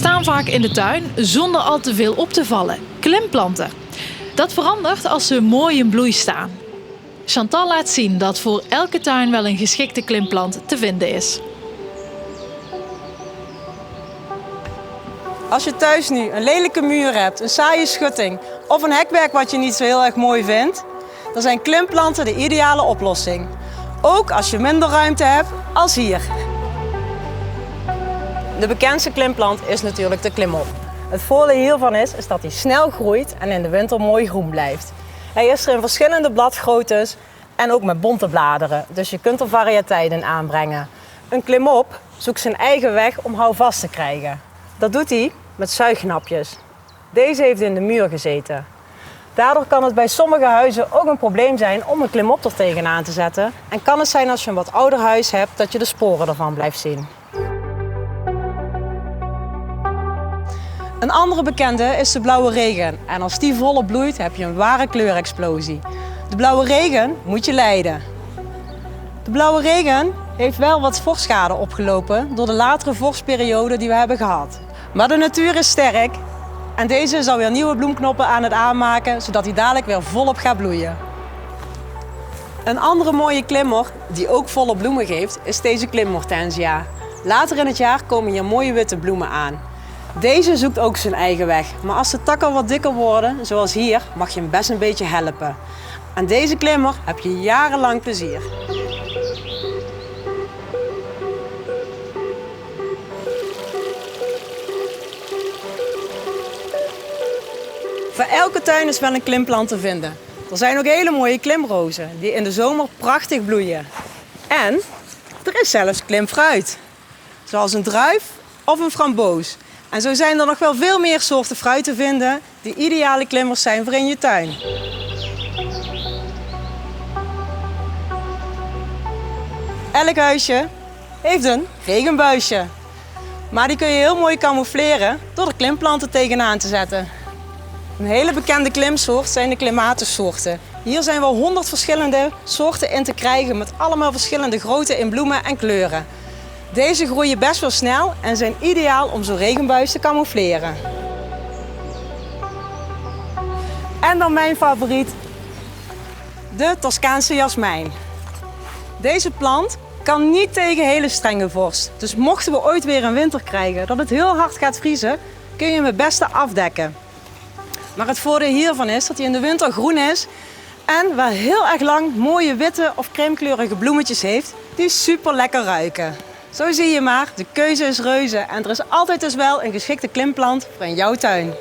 staan vaak in de tuin zonder al te veel op te vallen. Klimplanten. Dat verandert als ze mooi in bloei staan. Chantal laat zien dat voor elke tuin wel een geschikte klimplant te vinden is. Als je thuis nu een lelijke muur hebt, een saaie schutting of een hekwerk wat je niet zo heel erg mooi vindt, dan zijn klimplanten de ideale oplossing. Ook als je minder ruimte hebt als hier. De bekendste klimplant is natuurlijk de klimop. Het voordeel hiervan is dat hij snel groeit en in de winter mooi groen blijft. Hij is er in verschillende bladgroottes en ook met bonte bladeren, dus je kunt er variëteit in aanbrengen. Een klimop zoekt zijn eigen weg om houvast te krijgen. Dat doet hij met zuignapjes. Deze heeft in de muur gezeten. Daardoor kan het bij sommige huizen ook een probleem zijn om een klimop er tegenaan te zetten. En kan het zijn als je een wat ouder huis hebt dat je de sporen ervan blijft zien. Een andere bekende is de blauwe regen. En als die volop bloeit heb je een ware kleurexplosie. De blauwe regen moet je leiden. De blauwe regen heeft wel wat vorstschade opgelopen door de latere vorstperiode die we hebben gehad. Maar de natuur is sterk en deze zal weer nieuwe bloemknoppen aan het aanmaken, zodat hij dadelijk weer volop gaat bloeien. Een andere mooie klimmer die ook volop bloemen geeft, is deze klimhortensia. Later in het jaar komen hier mooie witte bloemen aan. Deze zoekt ook zijn eigen weg, maar als de takken wat dikker worden, zoals hier, mag je hem best een beetje helpen. Aan deze klimmer heb je jarenlang plezier. Voor elke tuin is wel een klimplant te vinden. Er zijn ook hele mooie klimrozen die in de zomer prachtig bloeien. En er is zelfs klimfruit, zoals een druif of een framboos. En zo zijn er nog wel veel meer soorten fruit te vinden die ideale klimmers zijn voor in je tuin. Elk huisje heeft een regenbuisje. Maar die kun je heel mooi camoufleren door er klimplanten tegenaan te zetten. Een hele bekende klimsoort zijn de clematissoorten. Hier zijn wel 100 verschillende soorten in te krijgen met allemaal verschillende grootte in bloemen en kleuren. Deze groeien best wel snel en zijn ideaal om zo'n regenbuis te camoufleren. En dan mijn favoriet, de Toscaanse jasmijn. Deze plant kan niet tegen hele strenge vorst. Dus mochten we ooit weer een winter krijgen dat het heel hard gaat vriezen, kun je hem het beste afdekken. Maar het voordeel hiervan is dat hij in de winter groen is en wel heel erg lang mooie witte of crèmekleurige bloemetjes heeft die super lekker ruiken. Zo zie je maar, de keuze is reuze en er is altijd dus wel een geschikte klimplant voor in jouw tuin.